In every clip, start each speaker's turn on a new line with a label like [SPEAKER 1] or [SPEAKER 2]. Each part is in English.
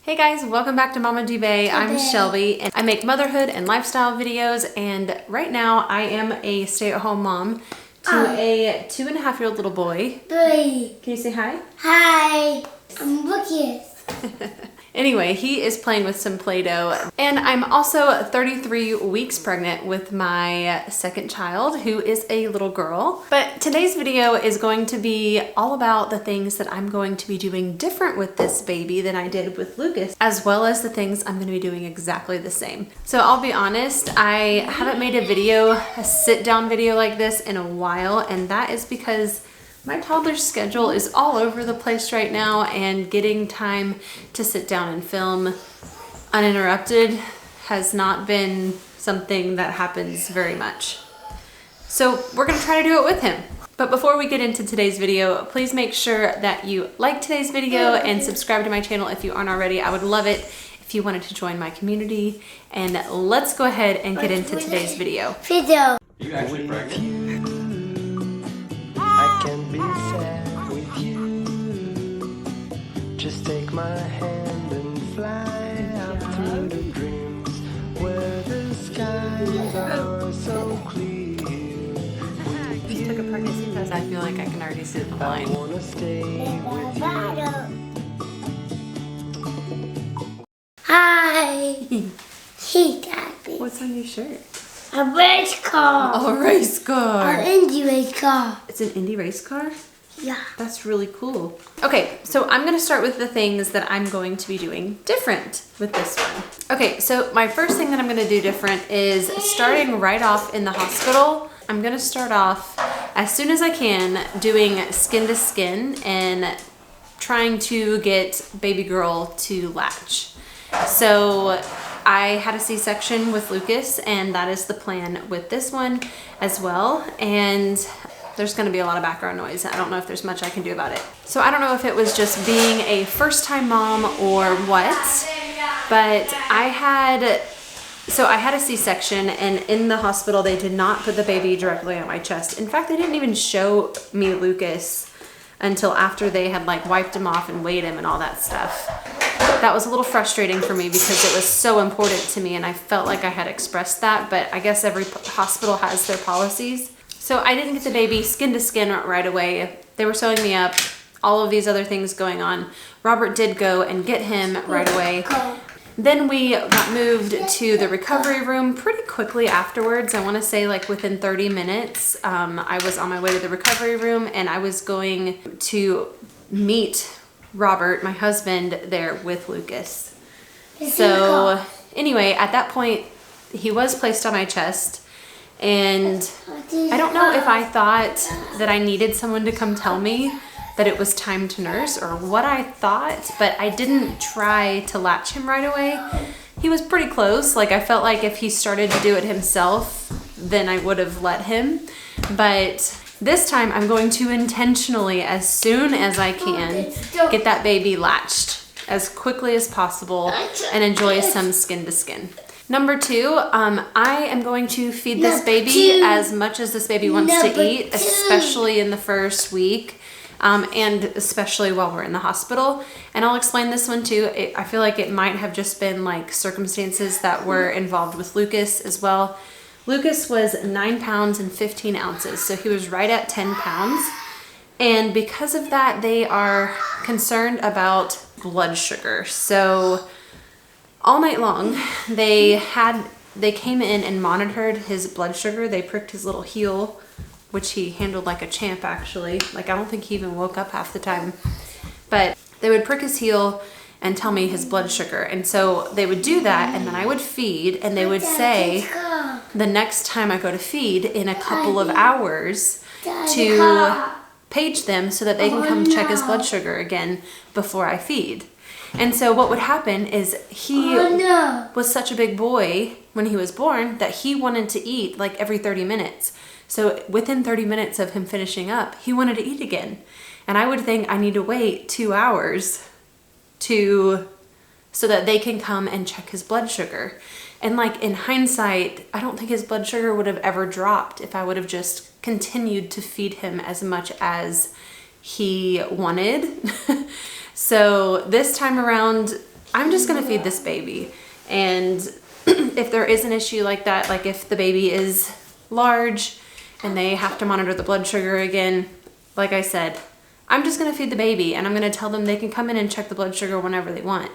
[SPEAKER 1] Hey guys, welcome back to Mama Dubay. I'm Shelby and I make motherhood and lifestyle videos, and right now I am a stay-at-home mom to a 2.5-year-old little boy. Can you say hi?
[SPEAKER 2] Hi, I'm Lucas.
[SPEAKER 1] Anyway, he is playing with some Play-Doh, and I'm also 33 weeks pregnant with my second child, who is a little girl. But today's video is going to be all about the things that I'm going to be doing different with this baby than I did with Lucas, as well as the things I'm going to be doing exactly the same. So I'll be honest, I haven't made a sit-down video like this in a while, and that is because my toddler's schedule is all over the place right now, and getting time to sit down and film uninterrupted has not been something that happens very much. So we're gonna try to do it with him. But before we get into today's video, please make sure that you like today's video and subscribe to my channel if you aren't already. I would love it if you wanted to join my community. And let's go ahead and get into today's video.
[SPEAKER 3] You actually pregnant?
[SPEAKER 4] I can be sad with you. Just take my hand and fly out through the dreams where the skies are so clear.
[SPEAKER 1] I just took a pregnancy test. I feel like I can already see the line.
[SPEAKER 4] I wanna stay with you.
[SPEAKER 2] Hi. Hey, Daddy.
[SPEAKER 1] What's on your shirt?
[SPEAKER 2] A race car.
[SPEAKER 1] A race car.
[SPEAKER 2] An Indy race car.
[SPEAKER 1] It's an Indy race car?
[SPEAKER 2] Yeah.
[SPEAKER 1] That's really cool. Okay, so I'm gonna start with the things that I'm going to be doing different with this one. Okay, so my first thing that I'm gonna do different is starting right off in the hospital. I'm gonna start off as soon as I can doing skin to skin and trying to get baby girl to latch. So I had a C-section with Lucas, and that is the plan with this one as well. And there's gonna be a lot of background noise. I don't know if there's much I can do about it. So I don't know if it was just being a first-time mom or what, but I had a C-section, and in the hospital they did not put the baby directly on my chest. In fact, they didn't even show me Lucas until after they had like wiped him off and weighed him and all that stuff. That was a little frustrating for me because it was so important to me, and I felt like I had expressed that, but I guess every hospital has their policies. So I didn't get the baby skin to skin right away. They were sewing me up, all of these other things going on. Robert did go and get him right away. Then we got moved to the recovery room pretty quickly afterwards. I want to say like within 30 minutes, I was on my way to the recovery room, and I was going to meet Robert, my husband, there with Lucas. So anyway, at that point, he was placed on my chest, and I don't know if I thought that I needed someone to come tell me that it was time to nurse or what I thought, but I didn't try to latch him right away. He was pretty close. Like, I felt like if he started to do it himself, then I would have let him. But this time I'm going to intentionally, as soon as I can, get that baby latched as quickly as possible and enjoy some skin to skin. Number two, I am going to feed this baby as much as this baby wants to eat, especially in the first week. And especially while we're in the hospital. And I'll explain this one too. I feel like it might have just been like circumstances that were involved with Lucas as well. Lucas was 9 pounds and 15 ounces, so he was right at 10 pounds. And because of that, they are concerned about blood sugar. So all night long, they came in and monitored his blood sugar. They pricked his little heel, which he handled like a champ actually. Like, I don't think he even woke up half the time. But they would prick his heel and tell me his blood sugar. And so they would do that, and then I would feed, and they would say the next time I go to feed in a couple of hours to page them so that they can come check his blood sugar again before I feed. And so what would happen is he was such a big boy when he was born that he wanted to eat like every 30 minutes. So within 30 minutes of him finishing up, he wanted to eat again. And I would think I need to wait 2 hours so that they can come and check his blood sugar. And like, in hindsight, I don't think his blood sugar would have ever dropped if I would have just continued to feed him as much as he wanted. So this time around, I'm just gonna feed this baby. And if there is an issue like that, like if the baby is large and they have to monitor the blood sugar again, like I said, I'm just gonna feed the baby and I'm gonna tell them they can come in and check the blood sugar whenever they want.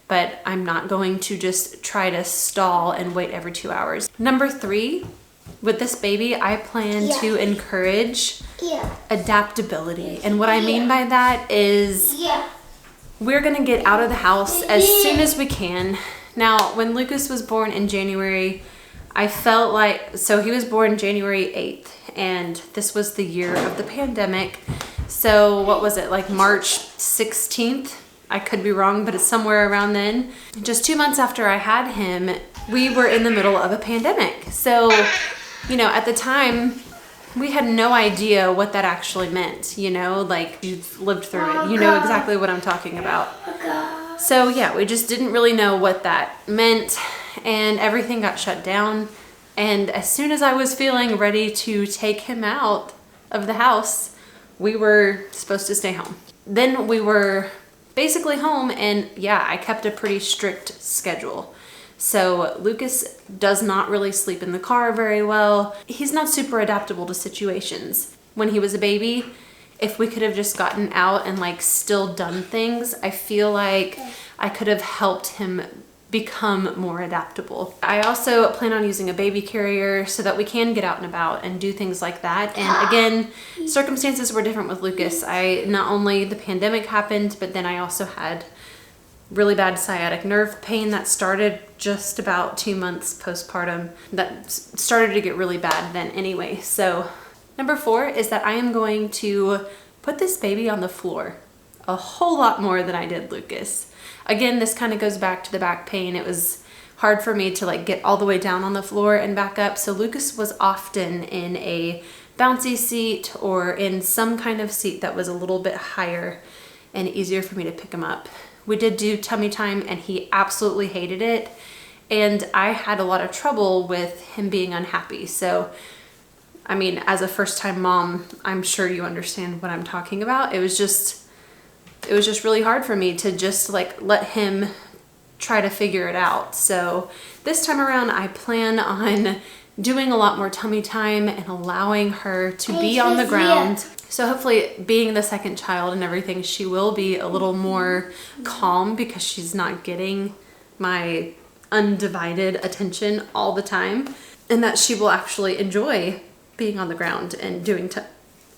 [SPEAKER 1] But I'm not going to just try to stall and wait every 2 hours. Number 3, with this baby, I plan to encourage adaptability. And what I mean by that is we're gonna get out of the house as soon as we can. Now, when Lucas was born in January, I felt like, so he was born January 8th, and this was the year of the pandemic. So what was it, like March 16th? I could be wrong, but it's somewhere around then. Just 2 months after I had him, we were in the middle of a pandemic. So, you know, at the time, we had no idea what that actually meant, you know, like you've lived through it. You know exactly what I'm talking about. So yeah, we just didn't really know what that meant, and everything got shut down. And as soon as I was feeling ready to take him out of the house, we were supposed to stay home. Then we were basically home, and yeah, I kept a pretty strict schedule. So Lucas does not really sleep in the car very well. He's not super adaptable to situations. When he was a baby, if we could have just gotten out and like still done things, I feel like I could have helped him become more adaptable. I also plan on using a baby carrier so that we can get out and about and do things like that. And again, circumstances were different with Lucas. Not only the pandemic happened, but then I also had really bad sciatic nerve pain that started just about 2 months postpartum. That started to get really bad then anyway. So number 4 is that I am going to put this baby on the floor a whole lot more than I did Lucas. Again, this kind of goes back to the back pain. It was hard for me to like get all the way down on the floor and back up. So Lucas was often in a bouncy seat or in some kind of seat that was a little bit higher and easier for me to pick him up. We did do tummy time and he absolutely hated it. And I had a lot of trouble with him being unhappy. So, I mean, as a first-time mom, I'm sure you understand what I'm talking about. It was just really hard for me to just like let him try to figure it out. So this time around, I plan on doing a lot more tummy time and allowing her to be on the ground. So hopefully, being the second child and everything, she will be a little more calm because she's not getting my undivided attention all the time, and that she will actually enjoy being on the ground and doing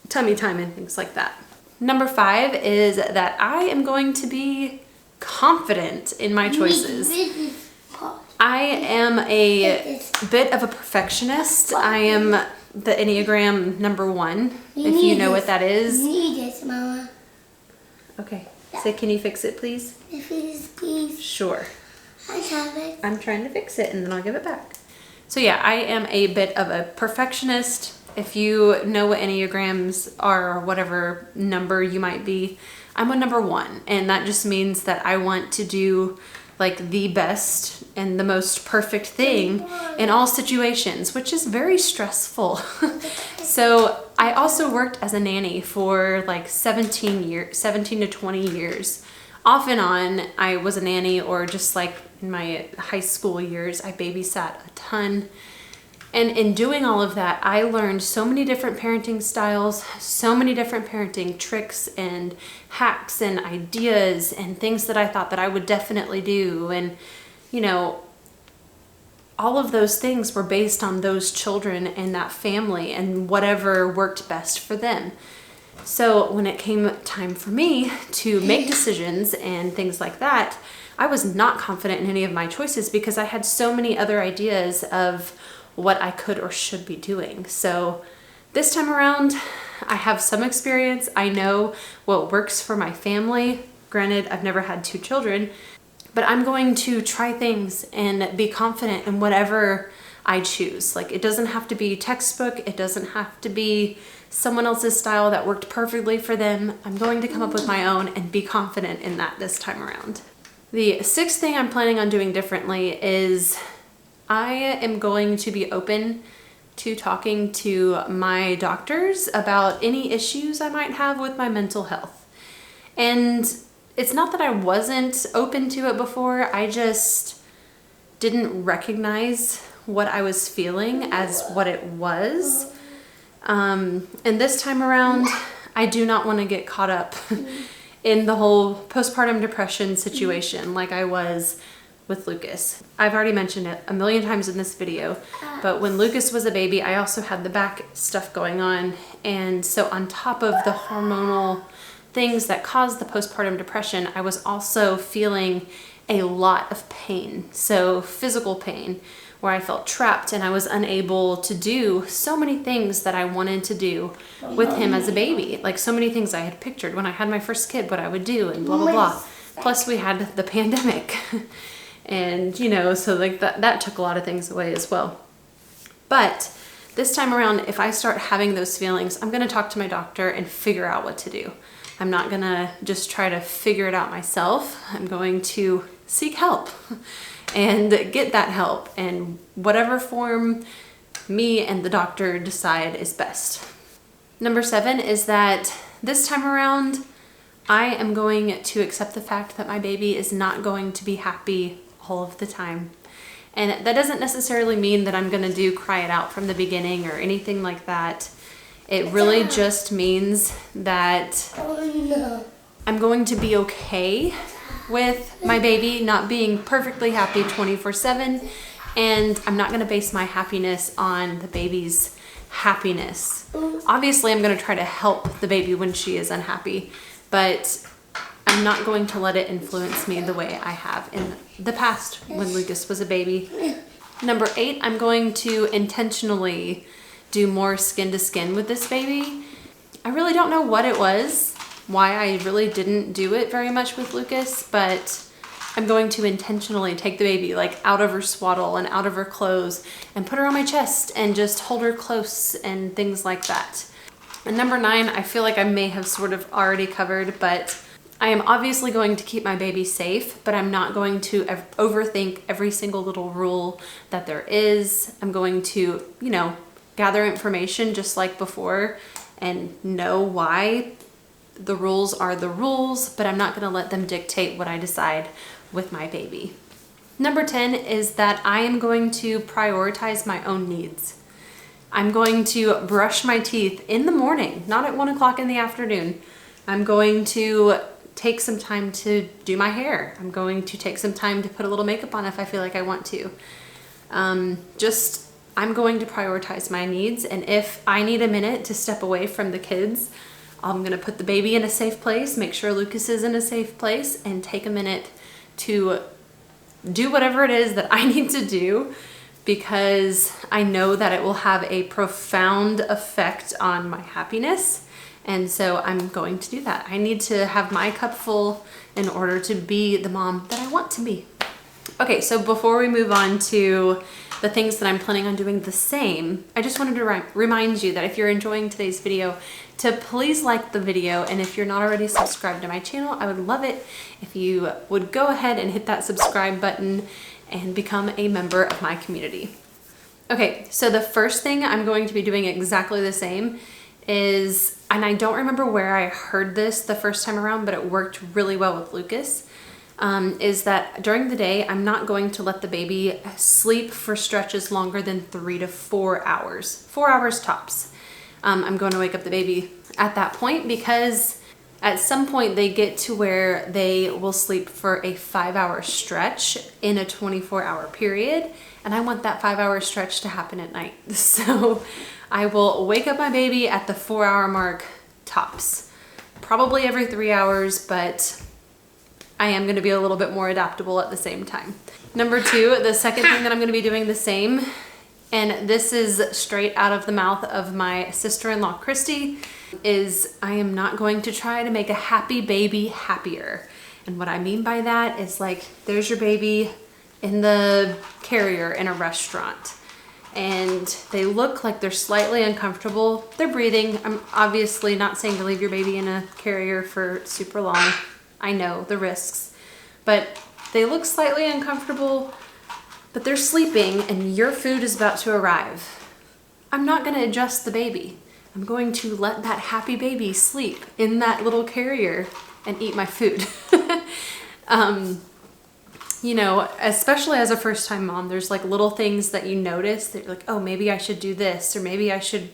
[SPEAKER 1] tummy time and things like that. Number 5 is that I am going to be confident in my choices. I am a bit of a perfectionist. I am the Enneagram number 1, if you know what that is.
[SPEAKER 2] You need this, Mama.
[SPEAKER 1] Okay, so can you fix it, please?
[SPEAKER 2] Please.
[SPEAKER 1] Sure.
[SPEAKER 2] I have it.
[SPEAKER 1] I'm trying to fix it and then I'll give it back. So yeah, I am a bit of a perfectionist. If you know what Enneagrams are or whatever number you might be, I'm a number 1. And that just means that I want to do like the best and the most perfect thing in all situations, which is very stressful. So I also worked as a nanny for like 17 to 20 years. Off and on, I was a nanny, or just like in my high school years, I babysat a ton. And in doing all of that, I learned so many different parenting styles, so many different parenting tricks and hacks and ideas and things that I thought that I would definitely do. And, you know, all of those things were based on those children and that family and whatever worked best for them. So when it came time for me to make decisions and things like that, I was not confident in any of my choices because I had so many other ideas of what I could or should be doing. So this time around, I have some experience. I know what works for my family. Granted, I've never had 2 children, but I'm going to try things and be confident in whatever I choose. Like, it doesn't have to be textbook. It doesn't have to be someone else's style that worked perfectly for them. I'm going to come up with my own and be confident in that this time around. The 6th thing I'm planning on doing differently is I am going to be open to talking to my doctors about any issues I might have with my mental health. And it's not that I wasn't open to it before, I just didn't recognize what I was feeling as what it was. And this time around, I do not want to get caught up in the whole postpartum depression situation like I was with Lucas. I've already mentioned it a million times in this video, but when Lucas was a baby, I also had the back stuff going on. And so on top of the hormonal things that cause the postpartum depression, I was also feeling a lot of pain. So physical pain, where I felt trapped and I was unable to do so many things that I wanted to do with him as a baby. Like so many things I had pictured when I had my first kid, what I would do and blah, blah, blah. Plus we had the pandemic and you know, so like that took a lot of things away as well. But this time around, if I start having those feelings, I'm gonna talk to my doctor and figure out what to do. I'm not gonna just try to figure it out myself. I'm going to seek help and get that help in whatever form me and the doctor decide is best. Number 7 is that this time around, I am going to accept the fact that my baby is not going to be happy all of the time. And that doesn't necessarily mean that I'm gonna do cry it out from the beginning or anything like that. It really just means that I'm going to be okay with my baby not being perfectly happy 24/7, and I'm not gonna base my happiness on the baby's happiness. Obviously, I'm gonna try to help the baby when she is unhappy, but I'm not going to let it influence me the way I have in the past when Lucas was a baby. Number 8, I'm going to intentionally do more skin to skin with this baby. I really don't know what it was, why I really didn't do it very much with Lucas, but I'm going to intentionally take the baby like out of her swaddle and out of her clothes and put her on my chest and just hold her close and things like that. And number 9, I feel like I may have sort of already covered, but I am obviously going to keep my baby safe, but I'm not going to overthink every single little rule that there is. I'm going to, you know, gather information just like before and know why the rules are the rules, but I'm not going to let them dictate what I decide with my baby. Number 10 is that I am going to prioritize my own needs. I'm going to brush my teeth in the morning, not at 1 o'clock in the afternoon. I'm going to take some time to do my hair. I'm going to take some time to put a little makeup on if I feel like I want to. I'm going to prioritize my needs, and if I need a minute to step away from the kids, I'm gonna put the baby in a safe place, make sure Lucas is in a safe place, and take a minute to do whatever it is that I need to do, because I know that it will have a profound effect on my happiness. And so I'm going to do that. I need to have my cup full in order to be the mom that I want to be. Okay, so before we move on to the things that I'm planning on doing the same, I just wanted to remind you that if you're enjoying today's video, to please like the video, and if you're not already subscribed to my channel, I would love it if you would go ahead and hit that subscribe button and become a member of my community. Okay, so the first thing I'm going to be doing exactly the same is, and I don't remember where I heard this the first time around, but it worked really well with Lucas, is that during the day, I'm not going to let the baby sleep for stretches longer than 3 to 4 hours, 4 hours tops. I'm going to wake up the baby at that point, because at some point they get to where they will sleep for a 5-hour stretch in a 24-hour period. And I want that 5-hour stretch to happen at night. So I will wake up my baby at the 4-hour mark tops, probably every 3 hours, but I am going to be a little bit more adaptable at the same time. Number 2, the second thing that I'm going to be doing the same, and this is straight out of the mouth of my sister-in-law, Christy, is I am not going to try to make a happy baby happier. And what I mean by that is, like, there's your baby in the carrier in a restaurant, and they look like they're slightly uncomfortable. They're breathing. I'm obviously not saying to leave your baby in a carrier for super long. I know the risks, but they look slightly uncomfortable, but they're sleeping and your food is about to arrive. I'm not going to adjust the baby. I'm going to let that happy baby sleep in that little carrier and eat my food. You know, especially as a first-time mom, there's like little things that you notice that you're like, oh, maybe I should do this, or maybe I should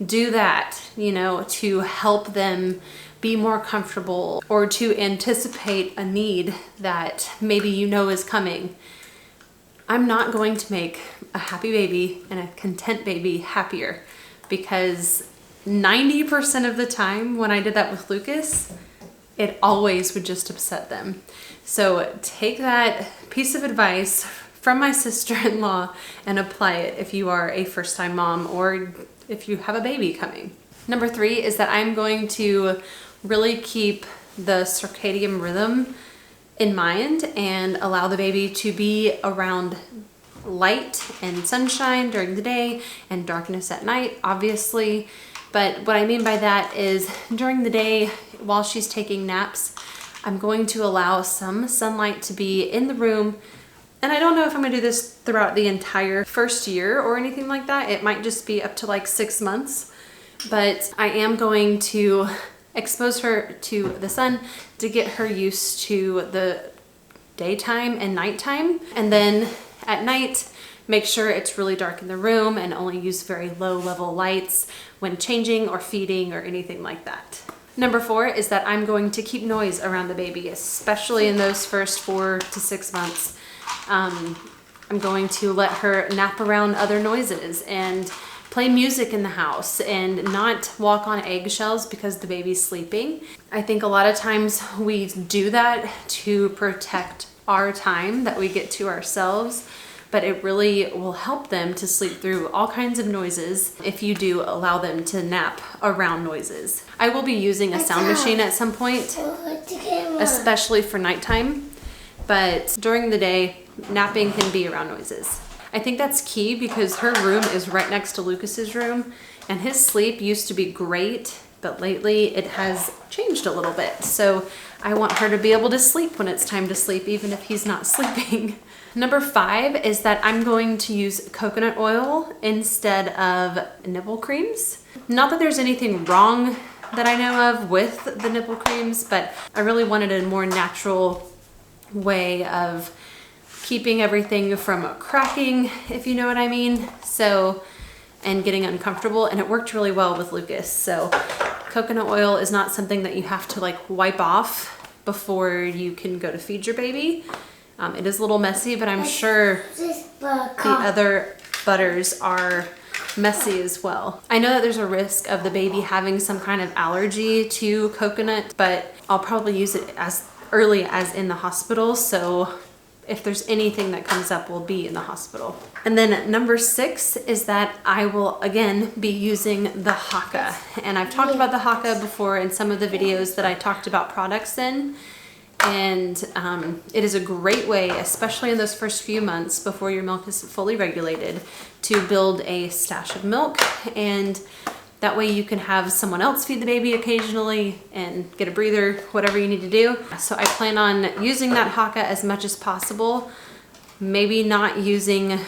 [SPEAKER 1] do that, you know, to help them be more comfortable or to anticipate a need that maybe you know is coming. I'm not going to make a happy baby and a content baby happier, because 90% of the time when I did that with Lucas, it always would just upset them. So take that piece of advice from my sister-in-law and apply it if you are a first-time mom or if you have a baby coming. Number 3 is that I'm going to really keep the circadian rhythm in mind and allow the baby to be around light and sunshine during the day and darkness at night, obviously. But what I mean by that is during the day, while she's taking naps, I'm going to allow some sunlight to be in the room. And I don't know if I'm gonna do this throughout the entire first year or anything like that. It might just be up to like 6 months. But I am going to expose her to the sun to get her used to the daytime and nighttime. And then at night, make sure it's really dark in the room and only use very low level lights when changing or feeding or anything like that. Number 4 is that I'm going to keep noise around the baby, especially in those first 4 to 6 months. I'm going to let her nap around other noises and play music in the house and not walk on eggshells because the baby's sleeping. I think a lot of times we do that to protect our time that we get to ourselves, but it really will help them to sleep through all kinds of noises if you do allow them to nap around noises. I will be using a sound machine at some point, especially for nighttime, but during the day, napping can be around noises. I think that's key because her room is right next to Lucas's room, and his sleep used to be great, but lately it has changed a little bit. So I want her to be able to sleep when it's time to sleep, even if he's not sleeping. Number 5 is that I'm going to use coconut oil instead of nipple creams. Not that there's anything wrong that I know of with the nipple creams, but I really wanted a more natural way of keeping everything from cracking, if you know what I mean. So, and getting uncomfortable, and it worked really well with Lucas. So coconut oil is not something that you have to like wipe off before you can go to feed your baby. It is a little messy, but I'm sure the other butters are messy as well. I know that there's a risk of the baby having some kind of allergy to coconut, but I'll probably use it as early as in the hospital. So if there's anything that comes up, we'll be in the hospital. And then number 6 is that I will again be using the Haka. And I've talked about the Haka before in some of the videos that I talked about products in. And it is a great way, especially in those first few months before your milk is fully regulated, to build a stash of milk. And that way you can have someone else feed the baby occasionally and get a breather, whatever you need to do. So I plan on using that Haka as much as possible. Maybe not using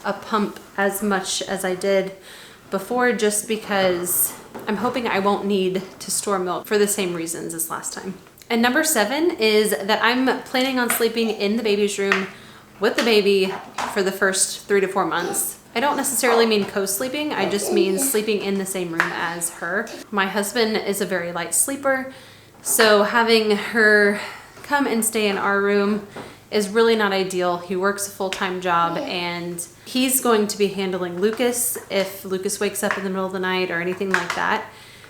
[SPEAKER 1] a pump as much as I did before, just because I'm hoping I won't need to store milk for the same reasons as last time. And number 7 is that I'm planning on sleeping in the baby's room with the baby for the first 3 to 4 months. I don't necessarily mean co-sleeping, I just mean sleeping in the same room as her. My husband is a very light sleeper, so having her come and stay in our room is really not ideal. He works a full-time job, and he's going to be handling Lucas if Lucas wakes up in the middle of the night or anything like that.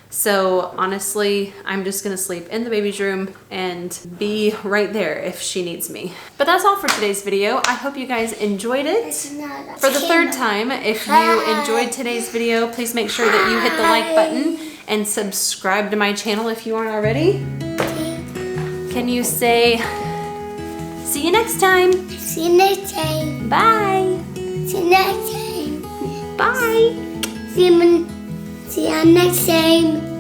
[SPEAKER 1] So honestly, I'm just gonna sleep in the baby's room and be right there if she needs me. But that's all for today's video. I hope you guys enjoyed it. For the 3rd time, if you enjoyed today's video, please make sure that you hit the like button and subscribe to my channel if you aren't already. Can you say, see you next time?
[SPEAKER 2] See you next time.
[SPEAKER 1] Bye.
[SPEAKER 2] See you next time.
[SPEAKER 1] Bye.
[SPEAKER 2] See you next time.